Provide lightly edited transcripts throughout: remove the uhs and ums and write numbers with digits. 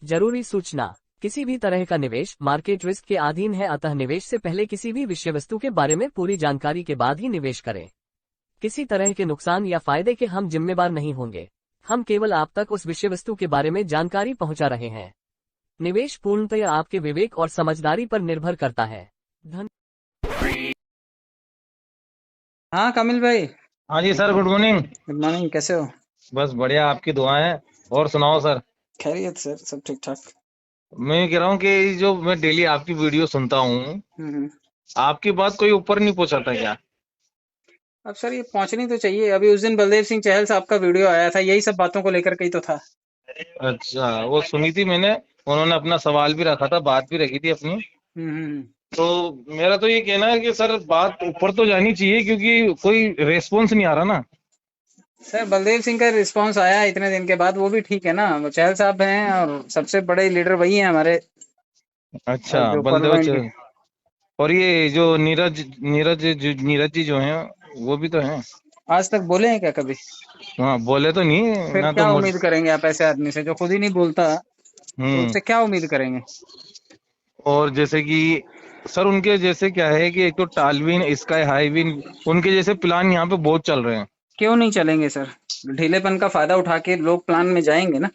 जरूरी सूचना। किसी भी तरह का निवेश मार्केट रिस्क के अधीन है, अतः निवेश से पहले किसी भी विषय वस्तु के बारे में पूरी जानकारी के बाद ही निवेश करें। किसी तरह के नुकसान या फायदे के हम जिम्मेदार नहीं होंगे। हम केवल आप तक उस विषय वस्तु के बारे में जानकारी पहुंचा रहे हैं। निवेश पूर्णतया आपके विवेक और समझदारी पर निर्भर करता है। धन हाँ कमिल भाई। हाँ जी sir, good morning. Good morning, कैसे हो? बस बढ़िया, आपकी दुआ है। और सुनाओ सर। खैरियत सर, सब ठीक ठाक। मैं ये कह रहा हूँ कि जो मैं डेली आपकी वीडियो सुनता हूँ, हम्म। आपकी बात कोई ऊपर नहीं पहुंचाता क्या? अब सर ये पहुंचनी तो चाहिए। अभी उस दिन बलदेव सिंह चहल साहब का वीडियो आया था, यही सब बातों को लेकर के ही तो था। अच्छा, वो सुनी थी मैंने। उन्होंने अपना सवाल भी रखा था, बात भी रखी थी अपनी। हम्म। तो मेरा तो ये कहना है कि सर बात ऊपर तो जानी चाहिए, क्योंकि कोई रेस्पॉन्स नहीं आ रहा ना। सर बलदेव सिंह का रिस्पांस आया इतने दिन के बाद, वो भी ठीक है ना। वो चहल साहब हैं और सबसे बड़े लीडर वही हैं हमारे, अच्छा, जो बलदेव पार्लियामेंट के। और ये जो नीरज जी जो हैं, वो भी तो हैं। आज तक बोले हैं क्या कभी? हाँ, बोले तो नहीं फिर ना तो क्या उम्मीद करेंगे आप ऐसे आदमी से जो खुद ही नहीं बोलता? तो हम्म। उससे क्या उम्मीद करेंगे? और जैसे कि सर उनके जैसे क्या है कि एक तो टालविन, स्काई हाईविन, उनके जैसे प्लान यहाँ पे बहुत चल रहे हैं। क्यों नहीं चलेंगे सर? ढीलेपन का फायदा उठा के लोग प्लान में जाएंगे ना।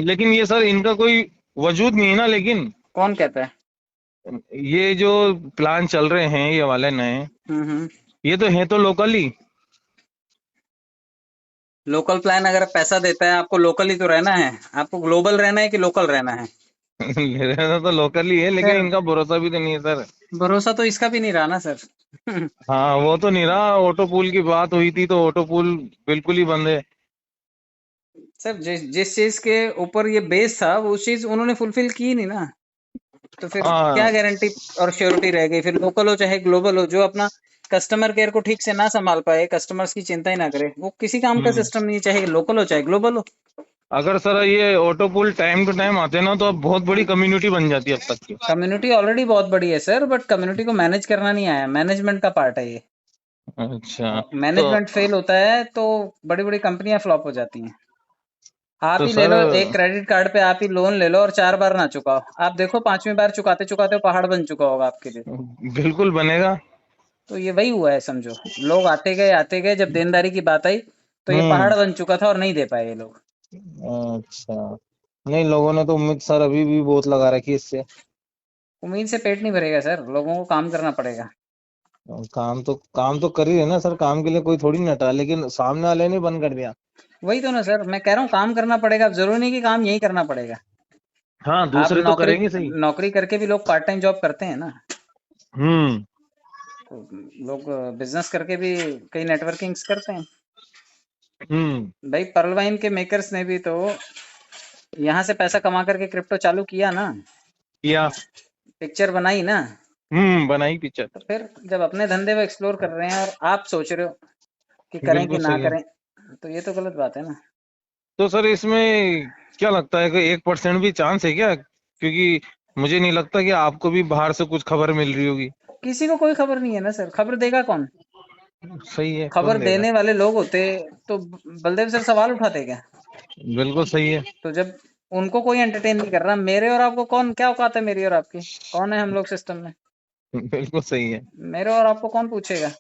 लेकिन ये सर इनका कोई वजूद नहीं है ना। लेकिन कौन कहता है? ये जो प्लान चल रहे हैं ये वाले नए, हम्म। ये तो है तो लोकल ही। लोकल प्लान अगर पैसा देता है आपको, लोकल ही तो रहना है। आपको ग्लोबल रहना है कि लोकल रहना है? रहना तो लोकल ही है, लेकिन फिर इनका भरोसा भी तो नहीं है सर। भरोसा तो इसका भी नहीं रहा ना सर। हाँ, वो तो नहीं रहा। ऑटो पूल की बात हुई थी तो ऑटो पूल बिल्कुल ही बंद है। सर जिस जिस चीज के ऊपर ये बेस था वो चीज उन्होंने फुलफिल की नहीं ना। तो फिर क्या हाँ। गारंटी और श्योरिटी रह गई? फिर लोकल हो चाहे ग्लोबल हो, जो अपना कस्टमर केयर को ठीक से ना संभाल पाए, कस्टमर्स की चिंता ही ना करे, वो किसी काम का हम्म सिस्टम नहीं है, चाहे लोकल हो चाहे ग्लोबल हो। अगर सर ये auto pool time to time आते ना तो अब बहुत बड़ी कम्युनिटी बन जाती है अब तक की। कम्युनिटी ऑलरेडी बहुत बड़ी है सर, बट कम्युनिटी को मैनेज करना नहीं आया। मैनेजमेंट का पार्ट है ये। अच्छा। तो मैनेजमेंट फेल होता है तो बड़ी बड़ी कंपनियां फ्लॉप हो जाती हैं। आप तो ही ले सर लो, एक क्रेडिट कार्ड पे आप ही लोन ले लो और 4 बार ना चुकाओ, आप देखो 5वीं बार चुकाते चुकाते वो पहाड़ बन चुका होगा आपके लिए। बिल्कुल बनेगा। तो ये वही हुआ है समझो। लोग आते गए, जब देनदारी की बात आई तो ये हम्म। पहाड़ बन चुका था और नहीं दे पाए ये लोग। अच्छा, नहीं लोगों ने तो उम्मीद सर अभी भी बहुत लगा रखी है इससे। उम्मीद से पेट नहीं भरेगा सर, लोगों को काम करना पड़ेगा। और काम तो कर ही रहे ना सर, काम के लिए कोई थोड़ी ना हटा, लेकिन सामने वाले ने बंद कर दिया। वही तो ना सर, मैं कह रहा हूँ काम करना पड़ेगा। अब जरूरी नहीं कि काम यही करना पड़ेगा। हाँ, आप दूसरे तो नौकरी करेंगे सही। नौकरी करके भी लोग पार्ट टाइम जॉब करते हैं ना। हम्म। तो लोग बिजनेस करके भी कई नेटवर्किंग्स करते हैं। हम्म। भाई पर्ल वाइन के मेकर्स ने भी तो यहाँ से पैसा कमा करके क्रिप्टो चालू किया ना, किया। पिक्चर बनाई ना। बनाई पिक्चर। तो फिर जब अपने धंधे वो एक्सप्लोर कर रहे हैं और आप सोच रहे हो कि करें कि बिल्कुल ना सही है। करें, तो ये तो गलत बात है ना। तो सर इसमें क्या लगता है कि 1% भी चांस है क्या? क्योंकि मुझे नहीं लगता कि आपको भी बाहर से कुछ खबर मिल रही होगी। किसी को कोई खबर नहीं है ना सर, खबर देगा कौन? सही है, खबर कौन देगा? देने वाले लोग होते तो बलदेव सर सवाल उठाते क्या? बिल्कुल सही है। तो जब उनको कोई एंटरटेन नहीं कर रहा, मेरे और आपको कौन, क्या औकात है मेरी और आपकी? कौन है हम लोग सिस्टम में? बिल्कुल सही है। मेरे और आपको कौन पूछेगा?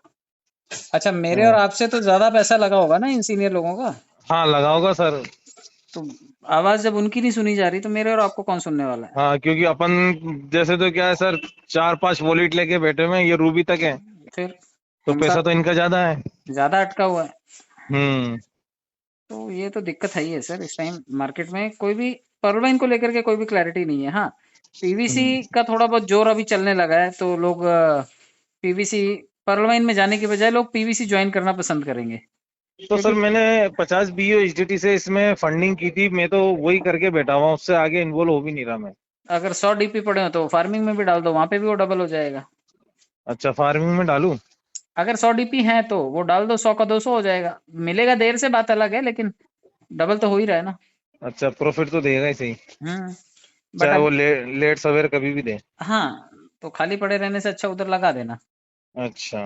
अच्छा, मेरे और हाँ। आपसे तो ज्यादा पैसा लगा होगा ना इन सीनियर लोगों का। हाँ, लगा होगा सर। तो आवाज जब उनकी नहीं सुनी जा रही तो मेरे और आपको कौन सुनने वाला है? हाँ, क्योंकि अपन जैसे तो क्या है सर, 4-5 वॉलेट लेके बैठे हुए हैं, ये रूबी तक है। फिर तो उनका पैसा तो इनका ज्यादा है। ज्यादा अटका हुआ है। हम्म। तो ये तो दिक्कत है ही है सर। इस टाइम मार्केट में कोई भी पर्लवाइन को लेकर के कोई भी क्लैरिटी नहीं है। हाँ, पीवीसी का थोड़ा बहुत जोर अभी चलने लगा है, तो लोग पीवीसी पर्लवाइन में जाने के बजाय लोग पीवीसी ज्वाइन करना पसंद करेंगे, तो सर क्योंकि मैंने 50 बीओ एचडीटी से इसमें फंडिंग की थी, मैं तो वही करके बैठा हुआ हूँ, उससे आगे इन्वॉल्व हो भी नहीं रहा मैं। अगर 100 डीपी पड़े हो तो फार्मिंग में भी डाल दो, वहां पे भी वो डबल हो जाएगा। अच्छा, फार्मिंग में डालूं? अगर 100 डीपी है तो वो डाल दो, 100 का 200 हो जाएगा। मिलेगा देर से, बात अलग है, लेकिन डबल तो हो ही रहा है ना। अच्छा, प्रॉफिट तो देगा ही सही। बट चाहे वो अब लेट सवेर कभी भी दे। हाँ, तो खाली पड़े रहने से अच्छा उधर लगा देना। अच्छा,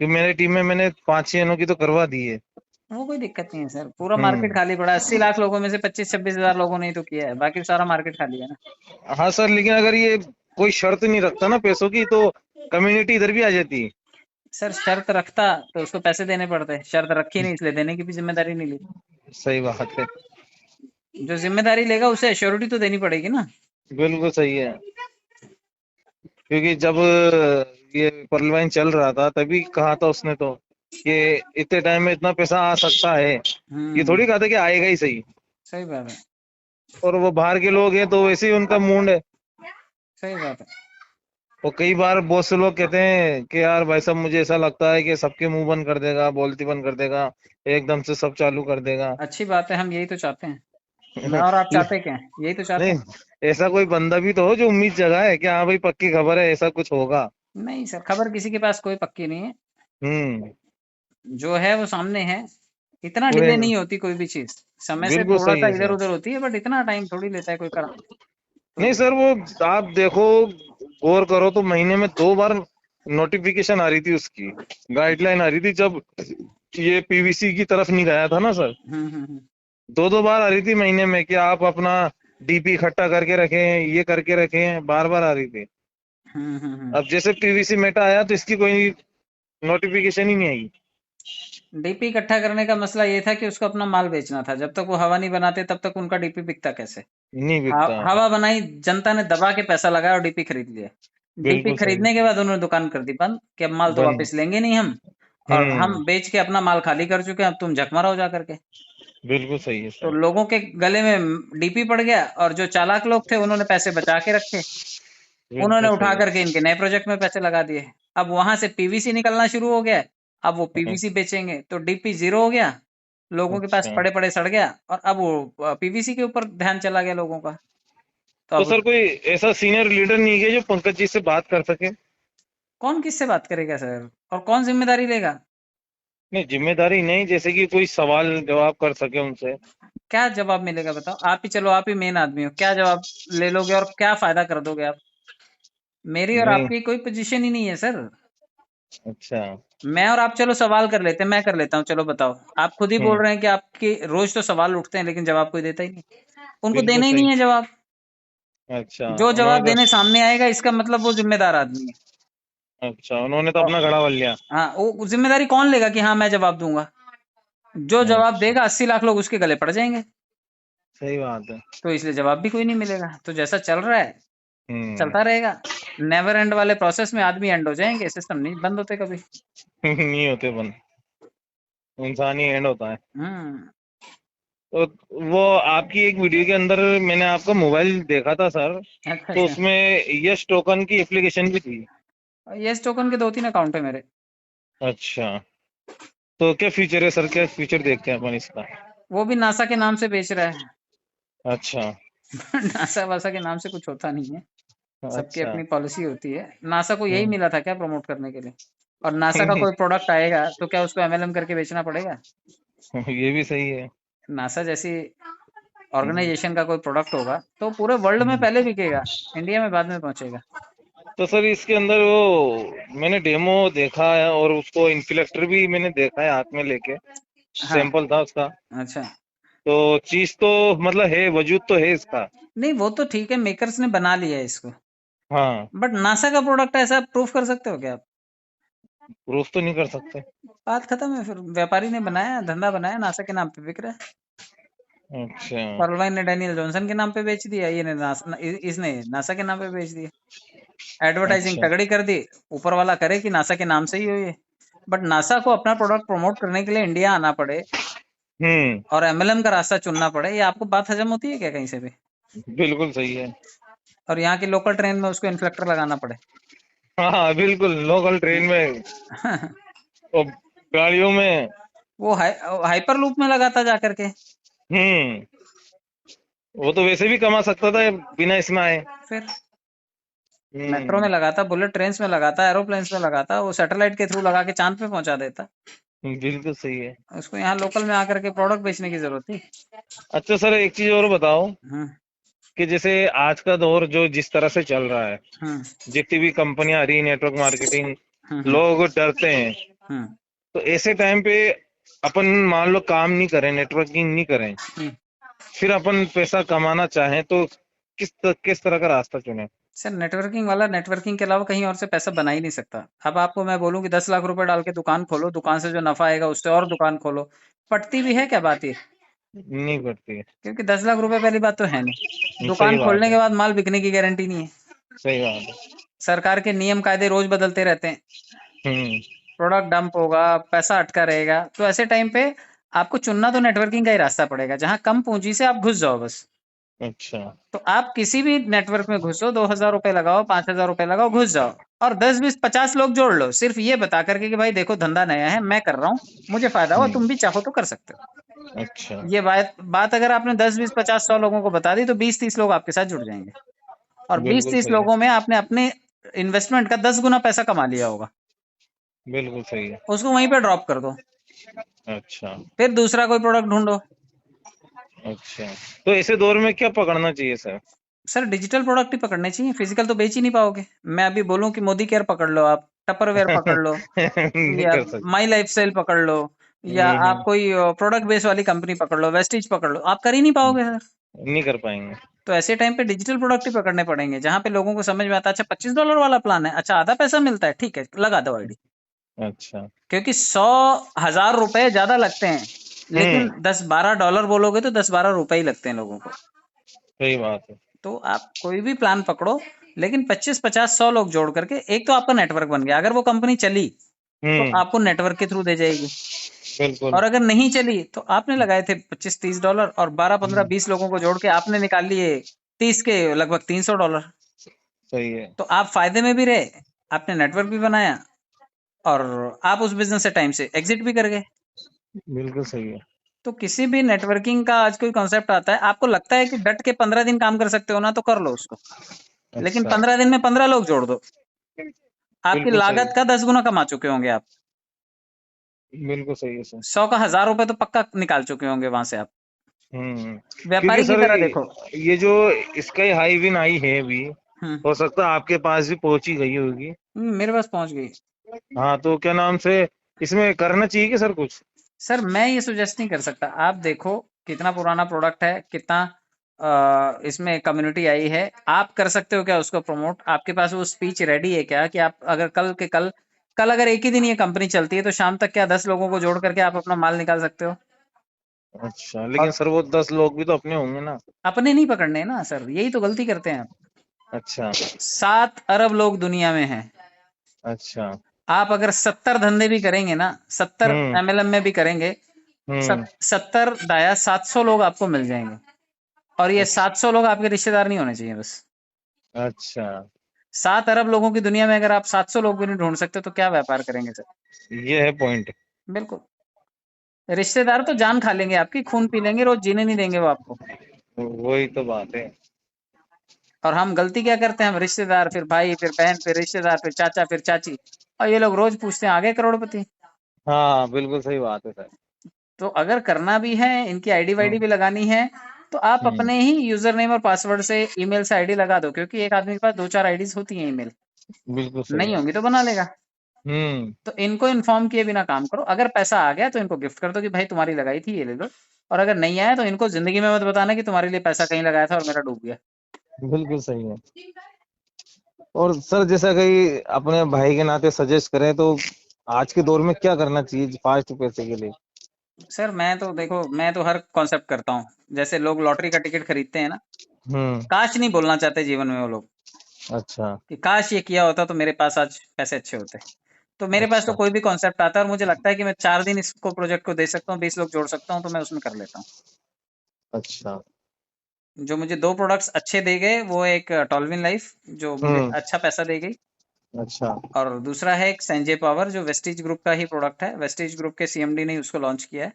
कि मेरी टीम में मैंने 5-6 जनों की तो करवा दी है। वो कोई दिक्कत नहीं है सर, पूरा मार्केट हम्म। खाली पड़ा है। 80 लाख लोगों में से 25-26 हजार लोगों ने ही तो किया है, बाकी सारा मार्केट खाली है ना। हाँ सर, लेकिन अगर ये कोई शर्त नहीं रखता ना पैसों की, तो कम्युनिटी इधर भी आ जाती। सर शर्त रखता तो उसको पैसे देने पड़ते, शर्त रखी नहीं इसलिए देने की भी जिम्मेदारी नहीं ली। सही बात है। जो जिम्मेदारी लेगा उसे एश्योरिटी तो देनी पड़ेगी ना। बिल्कुल सही है। क्योंकि जब ये पर्ल वाइन चल रहा था तभी कहा था उसने तो कि इतने टाइम में इतना पैसा आ सकता है। ये हम्म। थोड़ी कहा था कि आएगा ही सही। सही बात है। और वो बाहर के लोग हैं तो वैसे ही उनका मूड है। सही बात है। और कई बार बहुत से लोग कहते हैं कि यार भाई साहब, मुझे ऐसा लगता है कि सबके मुंह बंद कर देगा, बोलती बंद कर देगा, एकदम से सब चालू कर देगा। अच्छी बात है, हम यही तो चाहते हैं। मैं और आप चाहते क्या हैं, यही तो चाहते नहीं, हैं। ऐसा कोई बंदा भी तो हो जो उम्मीद जगाए कि हाँ भाई पक्की खबर है, ऐसा कुछ होगा। नहीं सर, खबर किसी के पास कोई पक्की नहीं है। हम्म। जो है वो सामने है। इतना पूरे। डिले नहीं होती कोई भी चीज। समय से बिल्कुल थोड़ा सही सा है इधर सर। उधर होती है, बट इतना टाइम थोड़ी लेता है कोई करा नहीं तो। सर, वो आप देखो, गौर करो तो महीने में 2 बार नोटिफिकेशन आ रही थी, उसकी गाइडलाइन आ रही थी, जब ये पीवीसी की तरफ नहीं गया था ना सर। हम्म। 2 2 बार आ रही थी महीने में कि आप अपना डीपी इकट्ठा करके रखें, ये करके रखें, बार बार आ रही थी। हम्म। अब जैसे पीवीसी मेटा आया तो इसकी कोई नोटिफिकेशन ही नहीं आई। डीपी इकट्ठा करने का मसला ये था कि उसको अपना माल बेचना था, जब तक वो हवा नहीं बनाते तब तक उनका डीपी बिकता कैसे। नहीं बिकता। हवा बनाई, जनता ने दबा के पैसा लगाया और डीपी खरीद लिया। डीपी बिल्कुल सही। खरीदने के बाद उन्होंने दुकान कर दी बंद कि अब माल तो बन। वापस लेंगे नहीं हम। और हम्म। हम बेच के अपना माल खाली कर चुके हैं, अब तुम झक मारो जा करके। बिल्कुल सही है तो सर। लोगों के गले में डीपी पड़ गया, और जो चालाक लोग थे उन्होंने पैसे बचा के रखे। उन्होंने बिल्कुल उठा सही है। करके इनके नए प्रोजेक्ट में पैसे लगा दिए। अब वहां से पीवीसी निकलना शुरू हो गया। अब वो हम्म। पीवीसी बेचेंगे तो डीपी जीरो हो गया। लोगों के पास अच्छा। पड़े पड़े सड़ गया, और अब वो पीवीसी के ऊपर ध्यान चला गया लोगों का। तो तो अब सर कोई ऐसा सीनियर लीडर नहीं है जो पंकज जी से बात कर सके? कौन किससे बात करेगा सर, और कौन जिम्मेदारी लेगा। नहीं, जिम्मेदारी नहीं, जैसे कि कोई सवाल जवाब कर सके उनसे। क्या जवाब मिलेगा बताओ, आप ही चलो, आप ही मेन आदमी हो, क्या जवाब ले लोगे और क्या फायदा कर दोगे आप। मेरी और नहीं। आपकी कोई पोजीशन ही नहीं है सर। अच्छा। मैं और आप चलो सवाल कर लेते हैं, मैं कर लेता हूँ, चलो बताओ। आप खुद ही बोल हम्म। रहे हैं कि आपके रोज तो सवाल उठते हैं लेकिन जवाब कोई देता ही नहीं। उनको बिल्कुल देना ही सही। नहीं है जवाब। अच्छा। जो उन्होंने जवाब तो। देने सामने आएगा इसका मतलब वो जिम्मेदार आदमी है। अच्छा, उन्होंने तो और अपना घड़ा बन लिया। हाँ, वो जिम्मेदारी कौन लेगा कि हाँ मैं जवाब दूंगा। जो जवाब अच्छा। देगा 80 लाख लोग उसके गले पड़ जाएंगे। सही बात है। तो इसलिए जवाब भी कोई नहीं मिलेगा, तो जैसा चल रहा है हम्म। चलता रहेगा। नेवर एंड वाले प्रोसेस में आदमी एंड हो जाएंगे, सिस्टम नहीं बंद होते कभी। नहीं होते बन। इंसान ही एंड होता है। हम्म। तो वो आपकी एक वीडियो के अंदर मैंने आपका मोबाइल देखा था सर। अच्छा तो अच्छा। उसमें यस टोकन की एप्लीकेशन भी थी। यस टोकन के 2-3 अकाउंट है मेरे। अच्छा। तो क्या फीचर है सर, क्या फीचर देखते हैं अपन इसका? वो भी नासा के नाम से बेच रहा है। अच्छा। नासा वासा के नाम से कुछ होता नहीं है। सबकी अच्छा। अपनी पॉलिसी होती है। नासा को यही हम्म। मिला था क्या प्रमोट करने के लिए। और नासा का कोई प्रोडक्ट आएगा तो क्या उसको एमएलएम करके बेचना पड़ेगा। ये भी सही है। नासा जैसी हम्म। ऑर्गेनाइजेशन का कोई प्रोडक्ट होगा तो पूरे वर्ल्ड में हम्म। पहले बिकेगा। इंडिया में बाद में पहुंचेगा। तो सर इसके अंदर वो मैंने डेमो देखा है, और उसको इन्फ्लेक्टर भी मैंने देखा है हाथ में लेके। हाँ। सैंपल था उसका। अच्छा। तो चीज तो मतलब है, वजूद तो है इसका। नहीं वो तो ठीक है, मेकर्स ने बना लिया है इसको। हाँ। बट नासा का प्रोडक्ट है, ऐसा प्रूफ कर सकते हो क्या आप। प्रूफ तो नहीं कर सकते। बात खत्म है, फिर व्यापारी ने बनाया, धंधा बनाया, नासा के नाम पे बिक रहा है। अच्छा। पर्लवाइन ने डैनियल जॉनसन के नाम पे बेच दिया, ये ने इसने नासा के नाम पे बेच दिया। एडवर्टाइजिंग अच्छा। तगड़ी कर दी। ऊपर वाला करे कि नासा के नाम से ही हो ये। बट नासा को अपना प्रोडक्ट प्रमोट करने के लिए इंडिया आना पड़े हम्म। और एमएलएम का रास्ता चुनना पड़े, ये आपको बात हजम होती है क्या कहीं से भी। बिल्कुल सही है। और यहाँ की लोकल ट्रेन में उसको इन्फ्लेक्टर लगाना पड़े। हाँ हाँ, बिल्कुल लोकल ट्रेन में और गाड़ियों में। वो हाइपर लूप में लगाता जा करके। हम्म। वो तो वैसे भी कमा सकता था बिना इसमें आए। फिर मेट्रो में हम्म। लगाता, बुलेट ट्रेन में लगाता, एरोप्लेन्स में लगाता, वो सैटेलाइट के थ्रू लगा के चांद पे पहुंचा देता। बिल्कुल सही है। उसको यहाँ लोकल में आकर के प्रोडक्ट बेचने की जरूरत थी। अच्छा सर, एक चीज और बताओ हम्म। कि जैसे आज का दौर जो जिस तरह से चल रहा है, हम्म। जितनी भी कंपनियां आ रही, नेटवर्क मार्केटिंग, हम्म। लोग डरते हैं। हम्म। तो ऐसे टाइम पे अपन मान लो काम नहीं करें, नेटवर्किंग नहीं करें, हम्म। फिर अपन पैसा कमाना चाहें तो किस तरह का रास्ता चुने? सर नेटवर्किंग वाला नेटवर्किंग के अलावा कहीं और से पैसा बना ही नहीं सकता। अब आपको मैं बोलूं कि 10 लाख रुपए डाल के दुकान खोलो, दुकान से जो नफा आएगा उससे और दुकान खोलो, पटती भी है क्या बात ये? नहीं पड़ती है। क्योंकि 10 लाख रुपए पहली बात तो है नहीं, सही दुकान बात खोलने है। के बाद माल बिकने की गारंटी नहीं है, सही बात है। सरकार के नियम कायदे रोज बदलते रहते हैं, हम्म। प्रोडक्ट डंप होगा, पैसा अटका रहेगा, तो ऐसे टाइम पे आपको चुनना तो नेटवर्किंग का ही रास्ता पड़ेगा, जहां कम पूंजी से आप घुस जाओ बस। अच्छा। तो आप किसी भी नेटवर्क में घुसो, 2,000 रुपए लगाओ, 5,000 रुपए लगाओ, घुस जाओ, और 10, 20, 50 लोग जोड़ लो, सिर्फ ये बता करके कि भाई देखो धंधा नया है, मैं कर रहा हूँ, मुझे फायदा हुआ, तुम भी चाहो तो कर सकते हो। अच्छा। ये बात बात अगर आपने 10, 20, 50, 100 लोगों को बता दी तो 20, 30 लोग आपके साथ जुड़ जाएंगे, और बीस बिल्कुल तीस सही है। लोगों में आपने अपने इन्वेस्टमेंट का 10 गुना पैसा कमा लिया होगा, बिल्कुल सही है। उसको वहीं पे ड्रॉप कर दो, अच्छा। फिर दूसरा कोई प्रोडक्ट ढूंढो। अच्छा, तो ऐसे दौर में क्या पकड़ना चाहिए सर? सर डिजिटल प्रोडक्ट ही पकड़ने चाहिए, फिजिकल तो बेच ही नहीं पाओगे। मैं अभी बोलूं कि मोदी केयर पकड़ लो, आप टपरवेयर पकड़ लो, नहीं या कर सकते। माई लाइफस्टाइल पकड़ लो, या आप हम्म। कोई प्रोडक्ट बेस वाली कंपनी पकड़ लो, वेस्टीज पकड़ लो, आप कर ही नहीं पाओगे सर। नहीं कर पाएंगे। तो ऐसे टाइम पे डिजिटल प्रोडक्ट ही पकड़ने पड़ेंगे, जहां पे लोगों को समझ में आता है, अच्छा $25 वाला प्लान है, अच्छा आधा पैसा मिलता है, ठीक है लगा दो आईडी। अच्छा। क्योंकि 100,000 रुपए ज्यादा लगते हैं, लेकिन हम्म। $10, $12 बोलोगे तो $10, $12 ही लगते हैं लोगों को। सही बात है। तो आप कोई भी प्लान पकड़ो, लेकिन 25, 50, 100 लोग जोड़ करके, एक तो आपका नेटवर्क बन गया, अगर वो कंपनी चली तो हम्म। आपको नेटवर्क के थ्रू दे जाएगी, बिल्कुल। और अगर नहीं चली तो आपने लगाए थे $25, $30 और 12, 15, 20 लोगों को जोड़ के आपने निकाल लिए 30 के लगभग $300। सही है। तो आप फायदे में भी रहे, आपने नेटवर्क भी बनाया, और आप उस बिजनेस से टाइम से एग्जिट भी कर गए। बिल्कुल सही है। तो किसी भी नेटवर्किंग का आज कोई कॉन्सेप्ट आता है, आपको लगता है कि डट के 15 दिन काम कर सकते हो ना, तो कर लो उसको, लेकिन अच्छा। 15 दिन में 15 लोग जोड़ दो, आपकी बिल्कुल सही लागत है। का 10 गुना कमा चुके होंगे आप। बिल्कुल सही है सर। 100 का 1,000 रुपए तो पक्का निकाल चुके होंगे वहां से आप, हम्म। क्योंकि व्यापारी की सर तरह देखो। ये जो स्काई हाई विन आई है अभी, हम्म। हो सकता है आपके पास भी पहुंची गई होगी। मेरे पास पहुंच गई। हाँ, तो क्या नाम से इसमें करना चाहिए कि सर कुछ? सर मैं ये सुजेस्ट नहीं कर सकता, आप देखो कितना पुराना प्रोडक्ट है, कितना इसमें कम्युनिटी आई है, आप कर सकते हो क्या उसको प्रमोट? आपके पास वो स्पीच रेडी है क्या कि आप अगर कल के कल कल अगर एक ही दिन ये कंपनी चलती है तो शाम तक क्या 10 लोगों को जोड़ करके आप अपना माल निकाल सकते हो? अच्छा, लेकिन और सर वो 10 लोग भी तो अपने होंगे ना। अपने नहीं पकड़ने हैं ना सर, यही तो गलती करते हैं आप। अच्छा। 7 अरब लोग दुनिया में हैं, अच्छा। आप अगर 70 धंधे भी करेंगे ना, 70 हम्म। एमएलएम में भी करेंगे, हम्म। 70 दाया 700 लोग आपको मिल जाएंगे, और ये अच्छा। 700 लोग आपके रिश्तेदार नहीं होने चाहिए बस। अच्छा। 7 अरब लोगों की दुनिया में अगर आप 700 लोग भी नहीं ढूंढ सकते तो क्या व्यापार करेंगे सर? ये है पॉइंट। बिल्कुल। रिश्तेदार तो जान खा लेंगे आपकी, खून पी लेंगे, रोज जीने नहीं देंगे वो आपको। वही तो बात है। और हम गलती क्या करते हैं, हम रिश्तेदार, फिर भाई, फिर बहन, फिर रिश्तेदार, फिर चाचा, फिर चाची, और ये लोग रोज पूछते हैं आगे करोड़पति। हाँ, बिल्कुल सही बात है सर। तो अगर करना भी है, इनकी आईडी वाईडी हम्म। भी लगानी है, तो आप हम्म। अपने ही यूजर नेम और पासवर्ड से ईमेल से आईडी लगा दो, क्योंकि एक आदमी के पास 2, 4 आईडीज होती हैं ईमेल, बिल्कुल सही नहीं है। होंगी तो बना लेगा। हम्म। तो इनको इन्फॉर्म किए बिना काम करो, अगर पैसा आ गया तो इनको गिफ्ट कर दो कि भाई तुम्हारी लगाई थी, ये ले लो, और अगर नहीं आया तो इनको जिंदगी में मत बताना कि तुम्हारे लिए पैसा कहीं लगाया था और मेरा डूब गया। बिल्कुल सही है। और सर जैसा कि अपने भाई के नाते सजेस्ट करें तो आज के दौर में क्या करना चाहिए फास्ट पैसे के लिए? सर मैं तो देखो, मैं तो हर कॉन्सेप्ट करता हूँ, जैसे लोग लॉटरी का टिकट खरीदते हैं ना, हम्म। काश नहीं बोलना चाहते जीवन में वो लोग अच्छा। कि काश ये किया होता तो मेरे पास आज पैसे अच्छे होते। तो मेरे पास तो अच्छा। कोई भी कॉन्सेप्ट आता है और मुझे लगता है कि मैं 4 दिन इसको प्रोजेक्ट को दे सकता हूँ, 20 लोग जोड़ सकता हूँ, तो मैं उसमें कर लेता हूँ। अच्छा। जो मुझे 2 प्रोडक्ट्स अच्छे दे गए, वो एक टॉलविन लाइफ जो मुझे हम्म। अच्छा पैसा दे गई, अच्छा। और दूसरा है एक संजय पावर जो वेस्टीज ग्रुप का ही प्रोडक्ट है, वेस्टीज ग्रुप के सीएमडी ने उसको लॉन्च किया है,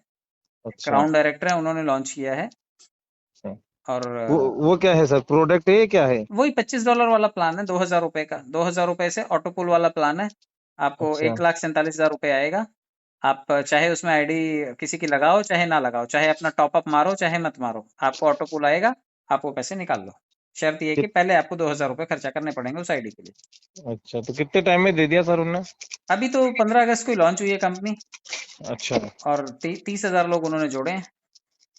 अच्छा। क्राउन डायरेक्टर है, उन्होंने लॉन्च किया है। अच्छा। और वो क्या है सर, प्रोडक्ट है क्या है? वही $25 वाला प्लान है, 2,000 रुपए का, 2,000 रुपए से ऑटोपुल वाला प्लान है, आपको अच्छा। 1,47,000 रुपए आएगा। आप चाहे उसमें आईडी किसी की लगाओ चाहे ना लगाओ, चाहे अपना टॉपअप मारो चाहे मत मारो, आपको ऑटोपुल आएगा, आप वो पैसे निकाल लो। शर्त ये है कि पहले आपको 2,000 रुपए खर्चा करने पड़ेंगे उस आईडी के लिए। अच्छा, तो कितने टाइम में दे दिया सर उन्होंने? अभी तो 15 अगस्त को ही लॉन्च हुई है कंपनी, अच्छा और 30,000 लोग उन्होंने जोड़े हैं,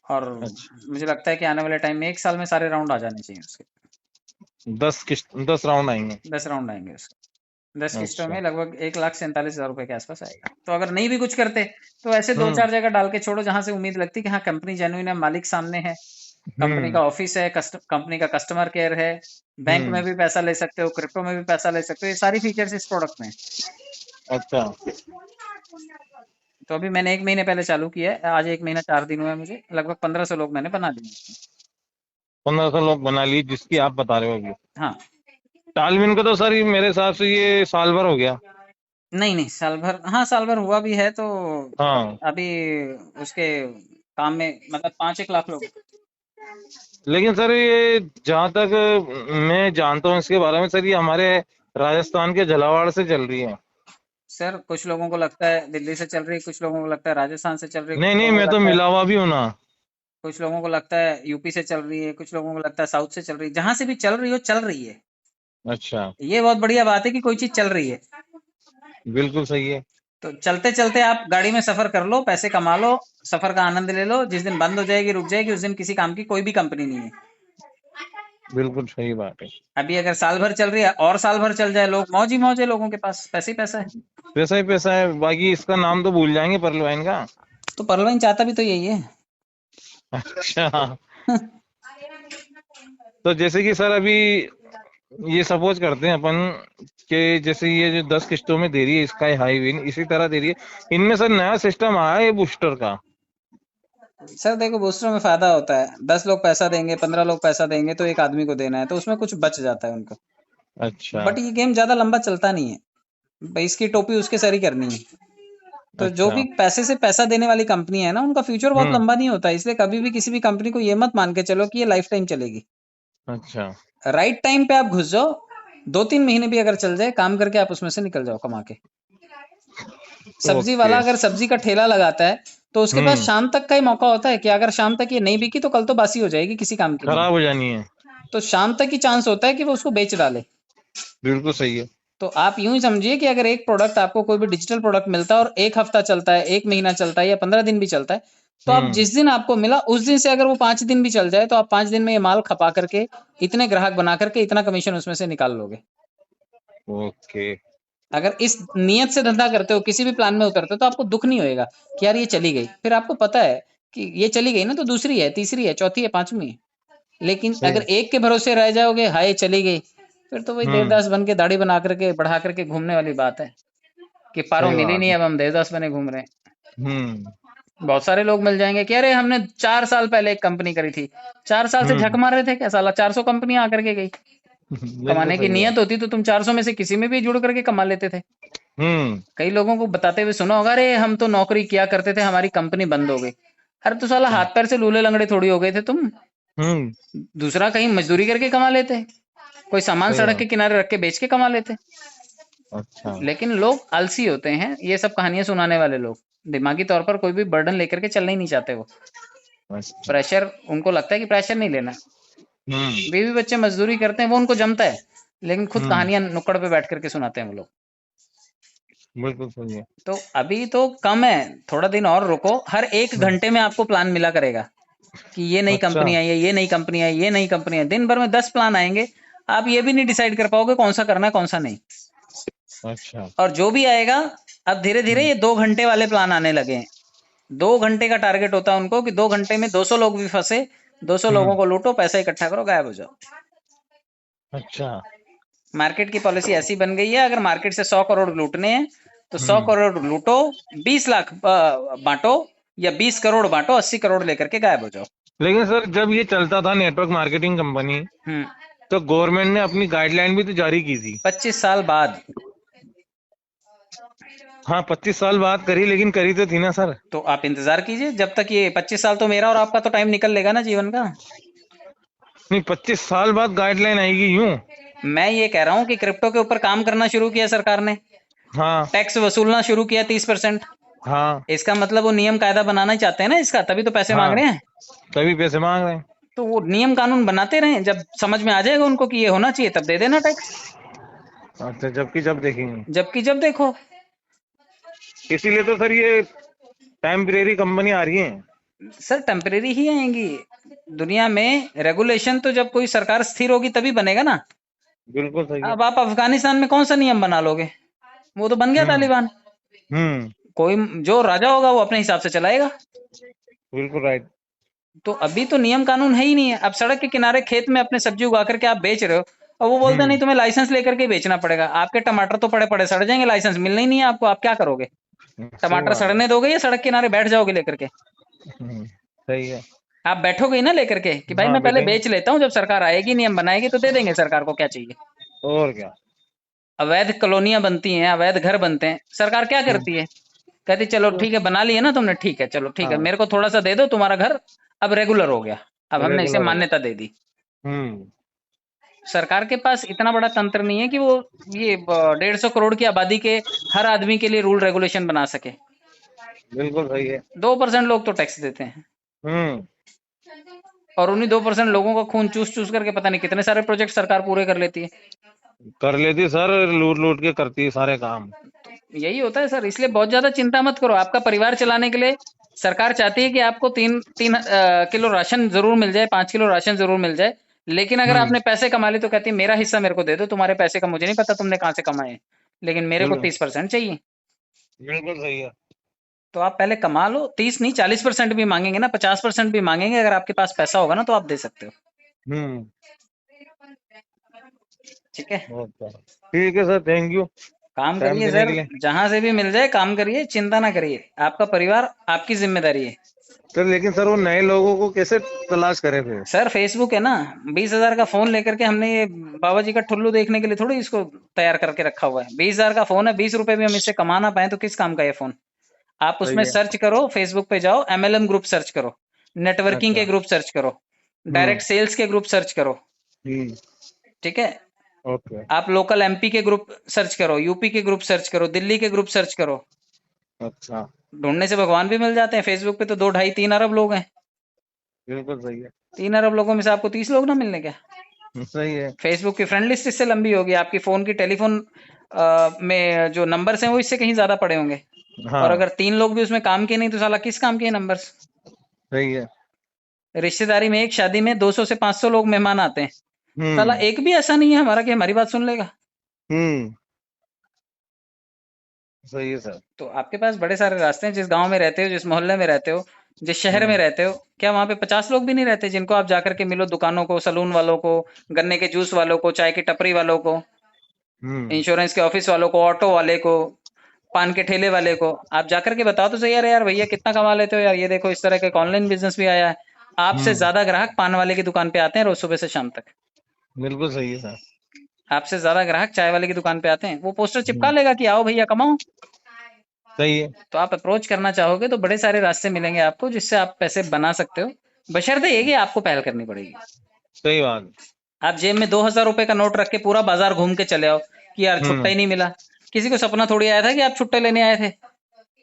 और अच्छा, मुझे लगता है कि आने वाले टाइम में 1 साल में सारे राउंड आ जाने चाहिए उसके। 10 राउंड आएंगे। 10 राउंड आएंगे उसके। 10 किस्तों में अच्छा। लगभग 1,47,000 रुपए के आसपास आएगा। तो अगर नहीं भी कुछ करते तो ऐसे दो हम्म चार जगह डाल के छोड़ो जहां से उम्मीद लगती कि हाँ कंपनी जेन्युइन है, मालिक सामने है, कंपनी हम्म का ऑफिस है, कंपनी का कस्टमर केयर है, बैंक में हम्म। भी पैसा ले सकते हो, क्रिप्टो में भी पैसा ले सकते हो, ये सारी फीचर्स इस प्रोडक्ट में है। अच्छा। तो अभी मैंने 1 महीने पहले चालू किया है, आज 1 महीना 4 दिन हुआ है मुझे, लगभग 1,500 लोग मैंने बना लिए। 1500 लोग बना लिए जिसकी आप बता रहे हो अभी। हाँ, टालविन का तो सर ये मेरे हिसाब से ये साल भर हो गया। नहीं नहीं, साल भर, हाँ साल भर हुआ भी है तो हाँ, अभी उसके काम में मतलब 5-1 लाख लोग। लेकिन सर ये जहाँ तक मैं जानता हूँ इसके बारे में सर, ये हमारे राजस्थान के झालावाड़ से चल रही है। सर कुछ लोगों को लगता है दिल्ली से चल रही है, कुछ लोगों को लगता है राजस्थान से चल रही है, नहीं कुछ नहीं, लोगों मैं को तो लगता है मिला हुआ भी हूँ ना। कुछ लोगों को लगता है यूपी से चल रही है, कुछ लोगों को लगता है साउथ से चल रही है। जहां से भी चल रही हो, चल रही है। अच्छा, ये बहुत बढ़िया बात है कि कोई चीज चल रही है। बिल्कुल सही है। तो चलते चलते आप गाड़ी में सफर कर लो, पैसे कमा लो, सफर का आनंद ले लो। जिस दिन बंद हो जाएगी, रुक जाएगी, उस दिन किसी काम की कोई भी कंपनी नहीं है। बिल्कुल सही बात है। अभी अगर साल भर चल रही है और साल भर चल जाए, लोग मौज ही मौज है, लोगों के पास पैसे ही पैसा है। पैसा ही पैसा है, बाकी इसका नाम तो भूल जाएंगे परलवाइन का। तो परलवाइन चाहता भी तो यही है। अच्छा, तो जैसे कि सर अभी ये सपोज करते हैं अपन कि जैसे ये जो 10 किस्तों में दे रही है स्काई हाई विन, इसी तरह दे रही है, इनमें सर नया सिस्टम आया है बूस्टर का। सर देखो, बूस्टर में फायदा होता है, 10 लोग पैसा देंगे, 15 लोग पैसा देंगे, तो एक आदमी को देना है, तो उसमें कुछ बच जाता है उनको। अच्छा बट ये गेम ज्यादा लंबा चलता नहीं है भाई, इसकी टोपी उसके सर ही करनी है। तो जो अच्छा। भी पैसे से पैसा देने वाली कंपनी है ना, उनका फ्यूचर बहुत हम्म। लंबा नहीं होता, इसलिए कभी भी किसी भी कंपनी को ये मत मान के चलो कि ये लाइफ टाइम चलेगी। अच्छा। राइट टाइम पे आप घुस जाओ, 2-3 महीने भी अगर चल जाए काम करके, आप उसमें से निकल जाओ कमा के। सब्जी ओके। वाला अगर सब्जी का ठेला लगाता है तो उसके पास हम्म। शाम तक का ही मौका होता है कि अगर शाम तक ये नहीं बिकी तो कल तो बासी हो जाएगी, किसी काम की नहीं। खराब हो जानी है। तो शाम तक ही चांस होता है कि वो उसको बेच डाले। बिल्कुल सही है। तो आप यूं ही समझिए कि अगर एक प्रोडक्ट आपको, कोई भी डिजिटल प्रोडक्ट मिलता है और 1 हफ्ता चलता है, 1 महीना चलता है, या 15 दिन भी चलता है, तो आप हम्म। जिस दिन आपको मिला उस दिन से अगर वो 5 दिन भी चल जाए, तो आप 5 दिन में ये माल खपा करके, इतने ग्राहक बना करके, इतना कमीशन उसमें से निकाल लोगे। ओके। अगर इस नियत से धंधा करते हो, किसी भी प्लान में उतरते हो, तो आपको दुख नहीं होएगा कि यार ये चली गई। फिर आपको पता है कि ये चली गई ना, तो दूसरी है, तीसरी है, चौथी है, पांचवी है। लेकिन सही। अगर एक के भरोसे रह जाओगे, हाय चली गई, फिर तो वही हम्म। देवदास बन के दाढ़ी बना करके बढ़ा करके घूमने वाली बात है कि पारो सही मिली बात नहीं, है। अब हम देवदास बने घूम रहे हैं। हम्म बहुत सारे लोग मिल जाएंगे कि अरे हमने 4 साल पहले एक कंपनी करी थी, 4 साल से झक हम्म। मार रहे थे क्या साला, 400 कंपनियां आकर के गई। बिल्कुल कमाने की सही है। नियत होती तो तुम 400 में से किसी में भी जुड़ करके कमा लेते थे। हम्म। कई लोगों को बताते हुए सुना होगा, अरे हम तो नौकरी किया करते थे, हमारी कंपनी बंद हो गई। अरे तो साला हाथ पैर से लूले लंगड़े थोड़ी हो गए थे तुम, हम्म। दूसरा कहीं मजदूरी करके कमा लेते, कोई सामान सही सड़क बात। के किनारे रख के बेच के कमा लेते। अच्छा। लेकिन लोग आलसी होते हैं, ये सब कहानियां सुनाने वाले लोग, दिमागी तौर पर कोई भी बर्डन लेकर के चलना ही नहीं चाहते वो। अच्छा। प्रेशर, उनको लगता है कि प्रेशर नहीं लेना। हम्म बीवी बच्चे मजदूरी करते हैं, वो उनको जमता है, लेकिन खुद हम्म। कहानियां नुक्कड़ पे बैठ करके सुनाते हैं वो लोग। बिल्कुल सही है। तो अभी तो कम है, थोड़ा दिन और रुको, हर 1 घंटे में आपको प्लान मिला करेगा कि ये नई अच्छा। कंपनी आई है, ये नई कंपनी आई, ये नई कंपनी है। दिन भर में 10 प्लान आएंगे, आप ये भी नहीं डिसाइड कर पाओगे कौन सा करना है कौन सा नहीं। अच्छा। और जो भी आएगा, अब धीरे धीरे हम्म ये 2 घंटे वाले प्लान आने लगे हैं। 2 घंटे का टारगेट होता है उनको कि 2 घंटे में 200 लोग भी फंसे, 200 लोगों हम्म। को लूटो, पैसा इकट्ठा करो, गायब हो जाओ। अच्छा। मार्केट की पॉलिसी ऐसी बन गई है, अगर मार्केट से 100 करोड़ लूटने हैं तो 100 हम्म। करोड़ लूटो, 20 लाख बांटो, या 20 करोड़ बांटो, 80 करोड़ लेकर के गायब हो जाओ। लेकिन सर जब ये चलता था नेटवर्क मार्केटिंग कंपनी, हम्म। तो गवर्नमेंट ने अपनी गाइडलाइन भी तो जारी की थी। 25 साल बाद। हाँ, 25 साल बाद करी, लेकिन करी तो थी ना सर। तो आप इंतजार कीजिए जब तक, ये 25 साल तो मेरा और आपका तो टाइम निकल लेगा ना जीवन का। नहीं, 25 साल बाद गाइडलाइन आएगी यूं। मैं ये कह रहा हूँ कि क्रिप्टो के ऊपर काम करना शुरू किया सरकार ने, हाँ टैक्स वसूलना शुरू किया 30%। हाँ इसका मतलब वो नियम कायदा बनाना ही चाहते हैं ना इसका, तभी तो पैसे मांग हाँ, रहे हैं। तभी पैसे मांग रहे हैं। तो वो नियम कानून बनाते रहें, जब समझ में आ जाएगा उनको कि ये होना चाहिए तब दे देना टैक्स, अच्छा, जबकि जब देखेंगे, जबकि जब देखो। इसीलिए तो सर ये टेम्परेरी कंपनी आ रही है। सर टेम्परेरी ही आएंगी, दुनिया में रेगुलेशन तो जब कोई सरकार स्थिर होगी तभी बनेगा ना। बिल्कुल सही है। अब आप अफगानिस्तान में कौन सा नियम बना लोगे, वो तो बन गया हम्म तालिबान। हम्म कोई जो राजा होगा वो अपने हिसाब से चलाएगा। बिल्कुल राइट। तो अभी तो नियम कानून है ही नहीं है। अब सड़क के किनारे खेत में अपने सब्जी उगा करके आप बेच रहे हो, और वो बोलते हैं नहीं हम्म तुम्हें लाइसेंस लेकर के बेचना पड़ेगा। आपके टमाटर तो पड़े पड़े सड़ जाएंगे, लाइसेंस मिलना ही नहीं है आपको, आप क्या करोगे? सही टमाटर बात है। सड़ने दोगे या सड़क किनारे बैठ जाओगे लेकर के? सही है। आप बैठोगे ही ना लेकर के कि भाई हाँ, मैं पहले बैठेंगे। बेच लेता हूँ, जब सरकार आएगी नियम बनाएगी तो दे देंगे, सरकार को क्या चाहिए। और क्या। अवैध कॉलोनियां बनती हैं, अवैध घर बनते हैं, सरकार क्या हम्म, करती है? कहती चलो तो ठीक है बना लिए ना तुमने, ठीक है चलो ठीक है, हाँ, मेरे को थोड़ा सा दे दो, तुम्हारा घर अब रेगुलर हो गया, अब हमने इसे रेगुलर हो गया। मान्यता दे दी। हम्म सरकार के पास इतना बड़ा तंत्र नहीं है कि वो ये 150 करोड़ की आबादी के हर आदमी के लिए रूल रेगुलेशन बना सके। बिल्कुल सही है। 2% लोग तो टैक्स देते हैं, हम्म और उन्हीं 2% लोगों का खून चूस चूस करके पता नहीं कितने सारे प्रोजेक्ट सरकार पूरे कर लेती है। कर लेती सर, लूट लूट के करती है सारे काम। यही होता है सर, इसलिए बहुत ज्यादा चिंता मत करो। आपका परिवार चलाने के लिए सरकार चाहती है कि आपको तीन तीन किलो राशन जरूर मिल जाए, 5 किलो राशन जरूर मिल जाए। लेकिन अगर हम्म आपने पैसे कमा लिए तो कहती है मेरा हिस्सा मेरे को दे दो, तुम्हारे पैसे का मुझे नहीं पता तुमने कहाँ से कमाए हैं, लेकिन मेरे को बिल्कुल 30% चाहिए। बिल्कुल सही है। तो आप पहले कमा लो, 30 नहीं 40% भी मांगेंगे ना, 50% भी मांगेंगे, अगर आपके पास पैसा होगा ना तो आप दे सकते हो। हम्म ठीक है, ओके, ठीक है सर, थैंक यू काम टाइम करिए देने सर, के लिए। जहां से भी मिल जाए काम करिए, चिंता ना करिए, आपका परिवार आपकी जिम्मेदारी है। सर लेकिन सर वो नए लोगों को कैसे तलाश करें फिर? सर फेसबुक है ना, 20,000 का फोन लेकर के हमने ये बाबा जी का ठुल्लू देखने के लिए थोड़ी इसको तैयार करके रखा हुआ है। 20,000 का फोन है, 20 रुपए भी हम इससे कमा ना पाए तो किस काम का ये फोन? आप सही उसमें है। सर्च करो, फेसबुक पे जाओ, एमएलएम ग्रुप सर्च करो, नेटवर्किंग के अच्छा। ग्रुप सर्च करो, हम्म डायरेक्ट सेल्स के ग्रुप सर्च करो। हम्म ठीक है, ओके। आप लोकल एमपी के ग्रुप सर्च करो, यूपी के ग्रुप सर्च करो, दिल्ली के ग्रुप सर्च करो। अच्छा, ढूंढने से भगवान भी मिल जाते हैं। फेसबुक पे तो 2 ढाई 3 अरब लोग हैं, बिल्कुल सही है। 3 अरब लोगों में से आपको 30 लोग ना मिलने क्या? सही है। फेसबुक की फ्रेंड लिस्ट इससे लंबी होगी, आपकी फोन की टेलीफोन में जो नंबर्स हैं वो इससे कहीं ज्यादा पड़े होंगे। और हाँ, अगर 3 लोग भी उसमें काम के नहीं तो साला किस काम के नंबर्स? सही है। रिश्तेदारी में एक शादी में 200 से 500 लोग मेहमान आते हैं, साला हम्म एक भी ऐसा नहीं है हमारा कि हमारी बात सुन लेगा। हम्म सही है सर। तो आपके पास बड़े सारे रास्ते हैं, जिस गांव में रहते हो, जिस मोहल्ले में रहते हो, जिस शहर में हम्म रहते हो, क्या वहां पे 50 लोग भी नहीं रहते जिनको आप जाकर के मिलो? दुकानों को, सलून वालों को, गन्ने के जूस वालों को, चाय की टपरी वालों को, हम्म इंश्योरेंस के ऑफिस वालों को, ऑटो वाले को, पान के ठेले वाले को, आप जाकर के बताओ तो सही, यार यार भैया कितना कमा लेते हो यार, ये देखो इस तरह का ऑनलाइन बिजनेस भी आया है। आपसे हम्म ज्यादा ग्राहक पान वाले की दुकान पे आते हैं रोज सुबह से शाम तक। बिल्कुल सही है सर। आपसे ज्यादा ग्राहक चाय वाले की दुकान पे आते हैं। वो पोस्टर चिपका हम्म लेगा कि आओ भैया कमाओ। सही है। तो आप अप्रोच करना चाहोगे तो बड़े सारे रास्ते मिलेंगे आपको जिससे आप पैसे बना सकते हो, बशर्ते ये कि आपको पहल करनी पड़ेगी। सही बात। आप जेब में 2,000 रुपए का नोट रख के पूरा बाजार घूम के चले आओ कि यार छुट्टा हम्म ही नहीं मिला, किसी को सपना थोड़ी आया था कि आप छुट्टे लेने आए थे?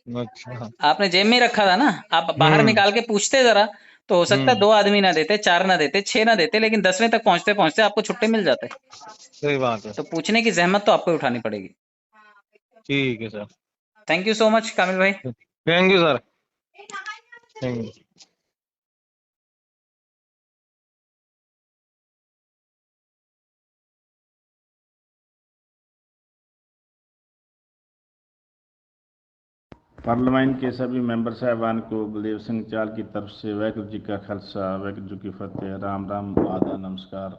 अच्छा। आपने जेब में ही रखा था ना, आप बाहर हम्म निकाल के पूछते जरा, तो हो सकता है हम्म 2 आदमी ना देते, 4 ना देते, 6 ना देते, लेकिन 10वें तक पहुंचते पहुंचते आपको छुट्टे मिल जाते। सही बात है। तो पूछने की जहमत तो आपको ही उठानी पड़ेगी। ठीक है sir. Thank you so much Kamil भाई। Thank you sir. Thank you. Parliament के सभी मेंबर साहबान को बलदेव सिंह चाल की तरफ से वाहिगुरू जी का खालसा वाहिगुरू जी की फतेह, राम राम, आदा नमस्कार।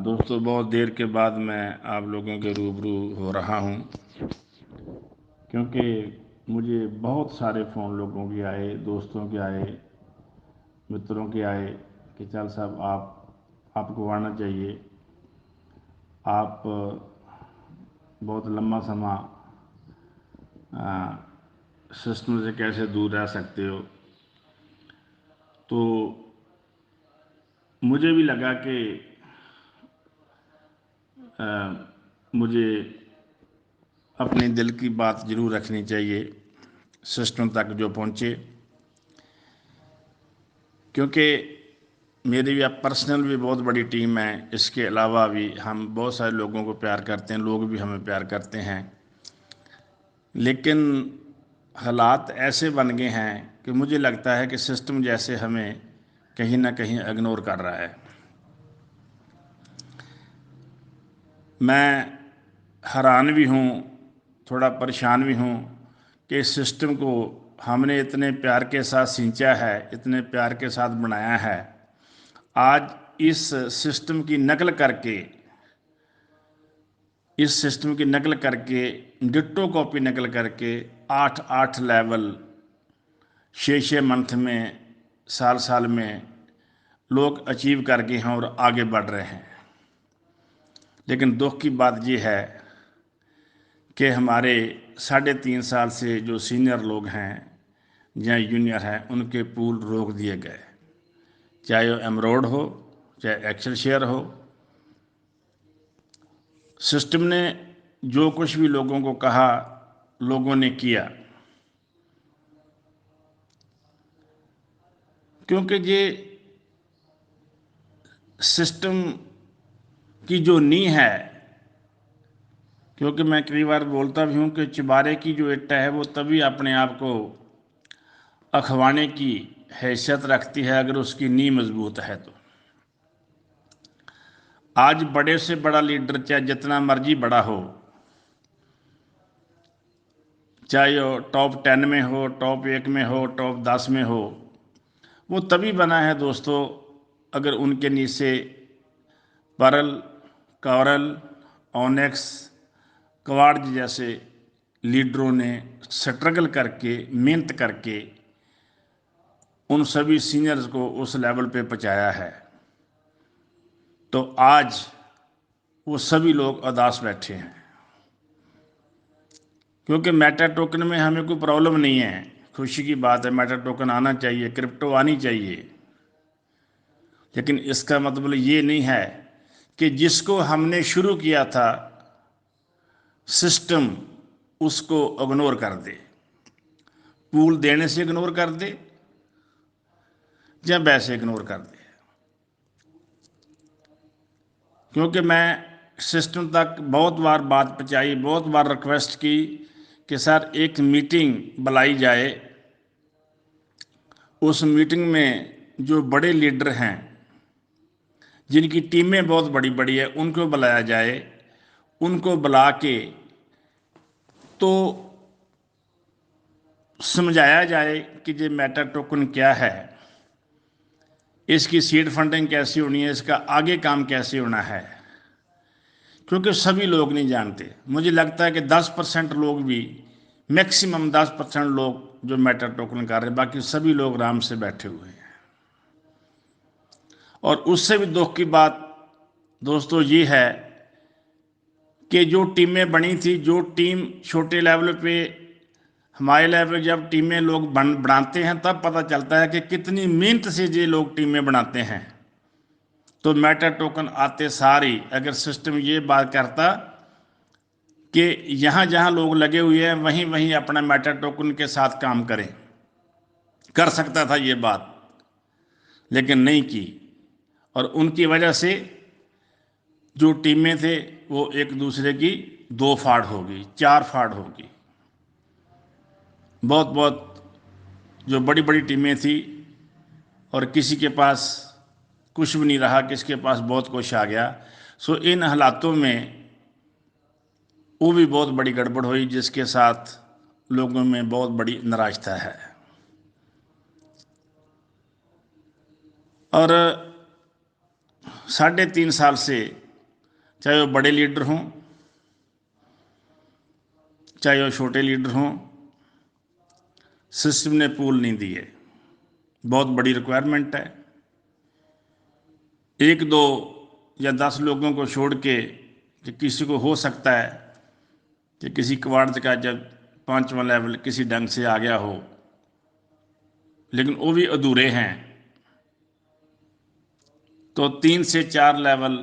दोस्तों, बहुत देर के बाद मैं आप लोगों के रूबरू हो रहा हूं, क्योंकि मुझे बहुत सारे फ़ोन लोगों के आए, दोस्तों के आए, मित्रों के आए कि चाल साहब आपको आना चाहिए, आप बहुत लंबा समय सिस्टम से कैसे दूर रह सकते हो। तो मुझे भी लगा कि मुझे अपने दिल की बात ज़रूर रखनी चाहिए सिस्टम तक जो पहुँचे। क्योंकि मेरी भी अब पर्सनल भी बहुत बड़ी टीम है, इसके अलावा भी हम बहुत सारे लोगों को प्यार करते हैं, लोग भी हमें प्यार करते हैं। लेकिन हालात ऐसे बन गए हैं कि मुझे लगता है कि सिस्टम जैसे हमें कहीं ना कहीं इग्नोर कर रहा है। मैं हैरान भी हूँ, थोड़ा परेशान भी हूँ कि इस सिस्टम को हमने इतने प्यार के साथ सींचा है, इतने प्यार के साथ बनाया है, आज इस सिस्टम की नकल करके, इस सिस्टम की नकल करके, डिट्टो कॉपी नकल करके 8-8 लेवल 6-6 मंथ में, साल साल में लोग अचीव कर गए हैं और आगे बढ़ रहे हैं। लेकिन दुख की बात यह है कि हमारे 3.5 साल से जो सीनियर लोग हैं या जूनियर हैं, उनके पूल रोक दिए गए, चाहे वो एमरोड हो, चाहे एक्सेल शेयर हो। सिस्टम ने जो कुछ भी लोगों को कहा, लोगों ने किया, क्योंकि ये सिस्टम की जो नींव है, क्योंकि मैं कई बार बोलता भी हूँ कि चुबारे की जो इट्टा है वो तभी अपने आप को अखवाने की हैसियत रखती है अगर उसकी नींव मजबूत है। तो आज बड़े से बड़ा लीडर चाहे जितना मर्जी बड़ा हो, चाहे वो टॉप 10 में हो, टॉप 1 में हो, टॉप 10 में हो, वो तभी बना है दोस्तों अगर उनके नीचे परल, कॉरल, ऑनेक्स, क्वार्ट्ज जैसे लीडरों ने स्ट्रगल करके, मेहनत करके उन सभी सीनियर्स को उस लेवल पे पहुंचाया है। तो आज वो सभी लोग उदास बैठे हैं, क्योंकि मेटा टोकन में हमें कोई प्रॉब्लम नहीं है। खुशी की बात है, मेटा टोकन आना चाहिए, क्रिप्टो आनी चाहिए। लेकिन इसका मतलब ये नहीं है कि जिसको हमने शुरू किया था सिस्टम उसको इग्नोर कर दे, पूल देने से इग्नोर कर दे या वैसे इग्नोर कर दे। क्योंकि मैं सिस्टम तक बहुत बार बात पहुंचाई, बहुत बार रिक्वेस्ट की कि सर एक मीटिंग बुलाई जाए, उस मीटिंग में जो बड़े लीडर हैं जिनकी टीमें बहुत बड़ी बड़ी है उनको बुलाया जाए, उनको बुला के तो समझाया जाए कि ये मेटा टोकन क्या है, इसकी सीड फंडिंग कैसी होनी है, इसका आगे काम कैसे होना है। क्योंकि सभी लोग नहीं जानते। मुझे लगता है कि 10% लोग भी, मैक्सिमम 10% लोग जो मेटा टोकन कर रहे हैं, बाकी सभी लोग आराम से बैठे हुए हैं। और उससे भी दुख की बात दोस्तों ये है कि जो टीमें बनी थी, जो टीम छोटे लेवल पे, हमारे लेवल जब टीमें लोग बनाते हैं तब पता चलता है कि कितनी मेहनत से ये लोग टीमें बनाते हैं। तो मेटा टोकन आते सारी अगर सिस्टम ये बात करता कि यहाँ जहाँ लोग लगे हुए हैं वहीं वहीं अपना मेटा टोकन के साथ काम करें, कर सकता था ये बात, लेकिन नहीं की। और उनकी वजह से जो टीमें थे वो एक दूसरे की 2 फाड़ होगी, 4 फाड़ होगी। बहुत बहुत जो बड़ी बड़ी टीमें थी और किसी के पास कुछ भी नहीं रहा, किसके पास बहुत कुछ आ गया। सो इन हालातों में वो भी बहुत बड़ी गड़बड़ हुई, जिसके साथ लोगों में बहुत बड़ी नाराजता है। और 3.5 साल से चाहे वो बड़े लीडर हों, चाहे वो छोटे लीडर हों, सिस्टम ने पूल नहीं दिए। बहुत बड़ी रिक्वायरमेंट है। 1, 2 या 10 लोगों को छोड़ के कि किसी को हो सकता है कि किसी क्वार्ट्ज का जब 5वां लेवल किसी ढंग से आ गया हो, लेकिन वो भी अधूरे हैं। तो 3 से 4 लेवल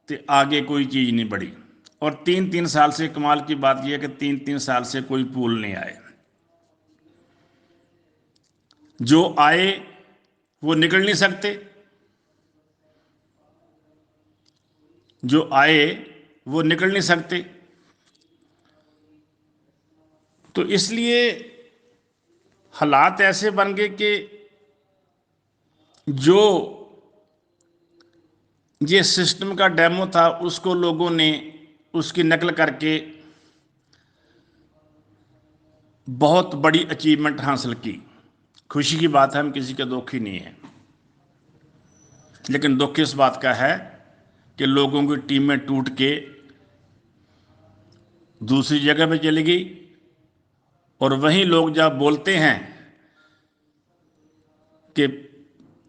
ते आगे कोई चीज़ नहीं बढ़ी। और 3-3 साल से कमाल की बात यह है कि 3-3 साल से कोई पूल नहीं आए। जो आए वो निकल नहीं सकते, जो आए वो निकल नहीं सकते। तो इसलिए हालात ऐसे बन गए कि जो ये सिस्टम का डेमो था उसको लोगों ने उसकी नकल करके बहुत बड़ी अचीवमेंट हासिल की। खुशी की बात है, हम किसी के दुखी नहीं है, लेकिन दुख इस बात का है कि लोगों की टीमें टूट के दूसरी जगह पे चली गई, और वहीं लोग जब बोलते हैं कि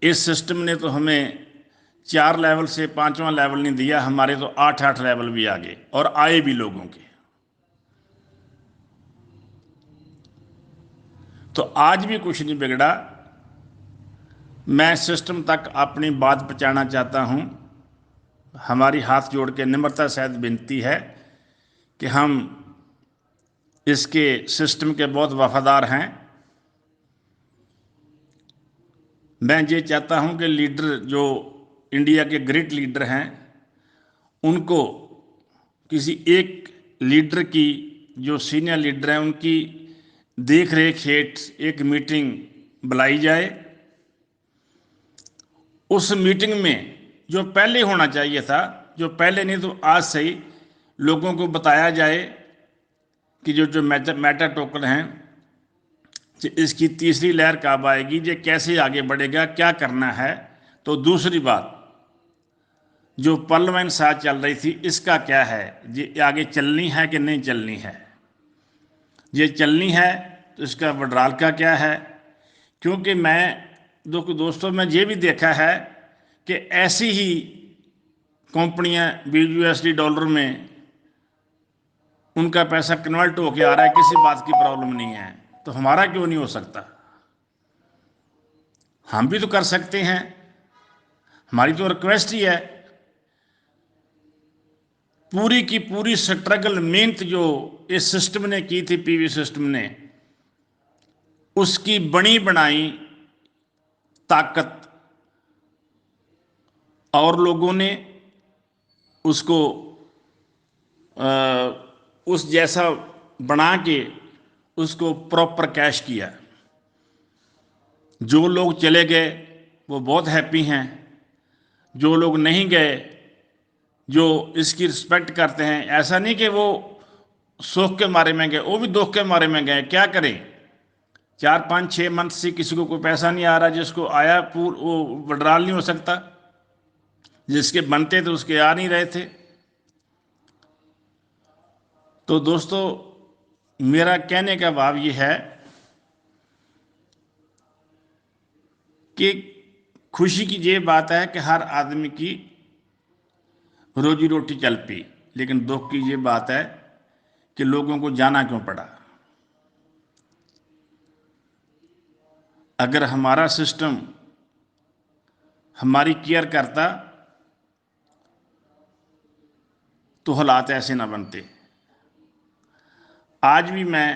इस सिस्टम ने तो हमें 4 लेवल से 5वां लेवल नहीं दिया, हमारे तो 8 लेवल भी आ गए और आए भी लोगों के। तो आज भी कुछ नहीं बिगड़ा। मैं सिस्टम तक अपनी बात पहुंचाना चाहता हूं। हमारी हाथ जोड़ के निम्रता सहित विनती है कि हम इसके सिस्टम के बहुत वफादार हैं। मैं ये चाहता हूं कि लीडर जो इंडिया के ग्रेट लीडर हैं, उनको किसी एक लीडर की, जो सीनियर लीडर हैं, उनकी देख रेख हेठ एक मीटिंग बुलाई जाए। उस मीटिंग में जो पहले होना चाहिए था, जो पहले नहीं तो आज से ही लोगों को बताया जाए कि जो मैटर टोकन हैं, इसकी तीसरी लहर कब आएगी, ये कैसे आगे बढ़ेगा, क्या करना है। तो दूसरी बात, जो पार्लियामेंट साथ चल रही थी, इसका क्या है, ये आगे चलनी है कि नहीं चलनी है। ये चलनी है तो इसका विड्रॉल का क्या है। क्योंकि दोस्तों मैं ये भी देखा है कि ऐसी ही कंपनियां BUSD डॉलर में उनका पैसा कन्वर्ट होके आ रहा है, किसी बात की प्रॉब्लम नहीं है। तो हमारा क्यों नहीं हो सकता? हम भी तो कर सकते हैं। हमारी तो रिक्वेस्ट ही है। पूरी की पूरी स्ट्रगल मेहनत जो इस सिस्टम ने की थी, PV सिस्टम ने, उसकी बनी बनाई ताकत और लोगों ने उसको उस जैसा बना के उसको प्रॉपर कैश किया। जो लोग चले गए वो बहुत हैप्पी हैं, जो लोग नहीं गए, जो इसकी रिस्पेक्ट करते हैं, ऐसा नहीं कि वो सुख के मारे में गए, वो भी दुख के मारे में गए। क्या करें, 4-5-6 मंथ से किसी को कोई पैसा नहीं आ रहा, जिसको आया वो विड्रॉल नहीं हो सकता, जिसके बनते थे उसके आ नहीं रहे थे। तो दोस्तों, मेरा कहने का भाव ये है कि खुशी की ये बात है कि हर आदमी की रोजी रोटी चल पी, लेकिन दुख की ये बात है कि लोगों को जाना क्यों पड़ा। अगर हमारा सिस्टम हमारी केयर करता तो हालात ऐसे ना बनते। आज भी मैं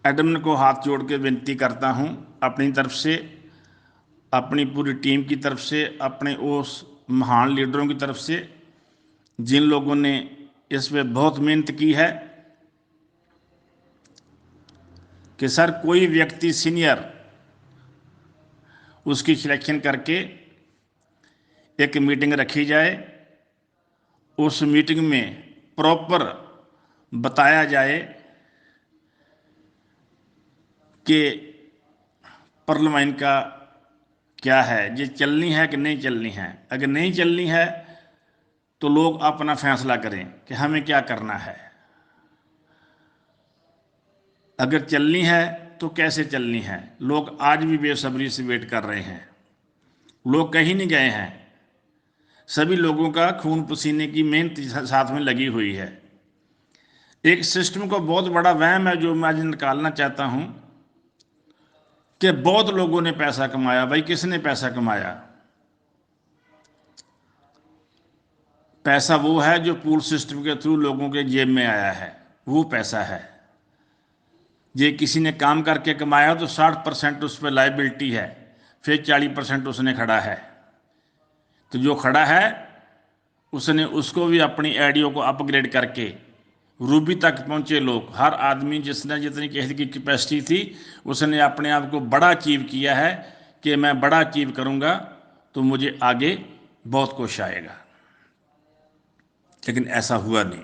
एडमिन को हाथ जोड़ के विनती करता हूं, अपनी तरफ से, अपनी पूरी टीम की तरफ से, अपने उस महान लीडरों की तरफ से जिन लोगों ने इस पे बहुत मेहनत की है, कि सर कोई व्यक्ति सीनियर उसकी सिलेक्शन करके एक मीटिंग रखी जाए, उस मीटिंग में प्रॉपर बताया जाए कि पार्लियामेंट का क्या है, ये चलनी है कि नहीं चलनी है। अगर नहीं चलनी है तो लोग अपना फैसला करें कि हमें क्या करना है। अगर चलनी है तो कैसे चलनी है। लोग आज भी बेसब्री से वेट कर रहे हैं, लोग कहीं नहीं गए हैं। सभी लोगों का खून पसीने की मेहनत साथ में लगी हुई है। एक सिस्टम को बहुत बड़ा वहम है जो मैं आज निकालना चाहता हूं कि बहुत लोगों ने पैसा कमाया। भाई, किसने पैसा कमाया? पैसा वो है जो पूल सिस्टम के थ्रू लोगों के जेब में आया है, वो पैसा है। जे किसी ने काम करके कमाया तो 60% उस पर लाइबिलिटी है, फिर 40% उसने खड़ा है। तो जो खड़ा है उसने उसको भी अपनी आइडियो को अपग्रेड करके रूबी तक पहुंचे लोग, हर आदमी जिसने जितनी कहने की कैपेसिटी थी उसने अपने आप को बड़ा अचीव किया है कि मैं बड़ा अचीव करूंगा तो मुझे आगे बहुत कुछ आएगा। लेकिन ऐसा हुआ नहीं।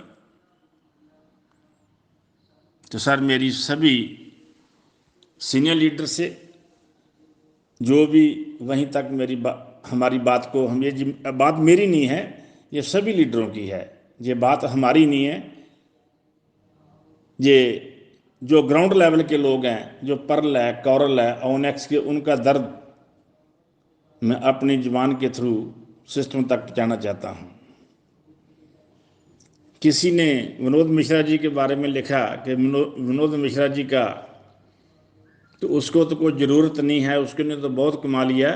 तो सर मेरी सभी सीनियर लीडर से जो भी वहीं तक हमारी बात को, हम ये बात मेरी नहीं है, ये सभी लीडरों की है, ये बात हमारी नहीं है। ये जो ग्राउंड लेवल के लोग हैं, जो पर्ल है, कॉरल है, ओनेक्स के, उनका दर्द मैं अपनी जुबान के थ्रू सिस्टम तक पहुँचाना चाहता हूँ। किसी ने विनोद मिश्रा जी के बारे में लिखा कि विनोद मिश्रा जी का तो उसको तो कोई ज़रूरत नहीं है, उसके ने तो बहुत कमा लिया,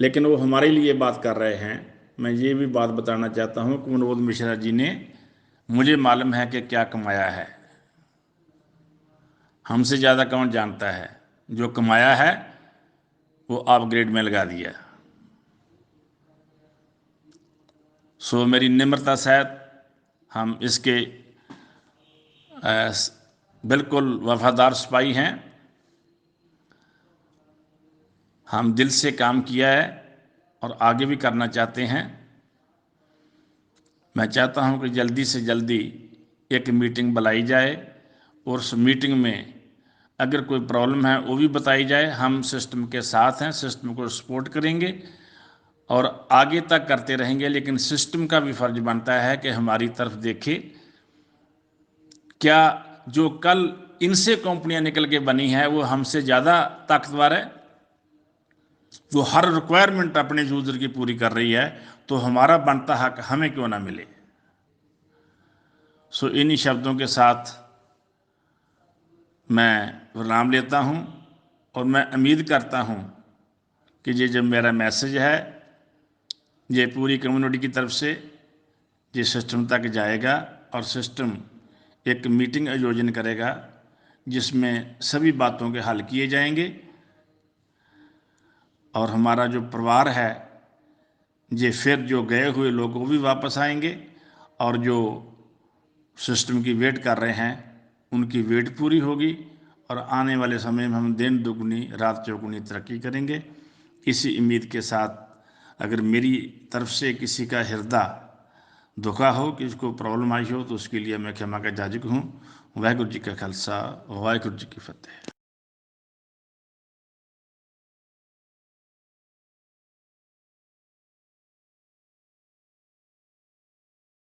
लेकिन वो हमारे लिए बात कर रहे हैं। मैं ये भी बात बताना चाहता हूँ कि विनोद मिश्रा जी ने, मुझे मालूम है कि क्या कमाया है, हमसे ज़्यादा कौन जानता है। जो कमाया है वो अपग्रेड में लगा दिया। सो मेरी निम्रता शायद हम इसके बिल्कुल वफादार सिपाही हैं। हम दिल से काम किया है और आगे भी करना चाहते हैं। मैं चाहता हूं कि जल्दी से जल्दी एक मीटिंग बुलाई जाए और उस मीटिंग में अगर कोई प्रॉब्लम है वो भी बताई जाए। हम सिस्टम के साथ हैं, सिस्टम को सपोर्ट करेंगे और आगे तक करते रहेंगे, लेकिन सिस्टम का भी फर्ज बनता है कि हमारी तरफ देखे। क्या जो कल इनसे कंपनियां निकल के बनी है वो हमसे ज़्यादा ताकतवर है, वो हर रिक्वायरमेंट अपने यूजर की पूरी कर रही है, तो हमारा बनता हक हमें क्यों ना मिले। सो इन्हीं शब्दों के साथ मैं विराम लेता हूं और मैं उम्मीद करता हूं कि ये जो मेरा मैसेज है ये पूरी कम्युनिटी की तरफ से ये सिस्टम तक जाएगा और सिस्टम एक मीटिंग आयोजन करेगा जिसमें सभी बातों के हल किए जाएंगे और हमारा जो परिवार है ये फिर जो गए हुए लोग वो भी वापस आएंगे और जो सिस्टम की वेट कर रहे हैं उनकी वेट पूरी होगी और आने वाले समय में हम दिन दुगनी रात चौगुनी तरक्की करेंगे। इसी उम्मीद के साथ अगर मेरी तरफ से किसी का हृदय दुखा हो, किसी को प्रॉब्लम आई हो, तो उसके लिए मैं क्षमा का जाजिक हूँ। वाहिगुरू जी का खालसा, वाहिगुरू जी की फतेह।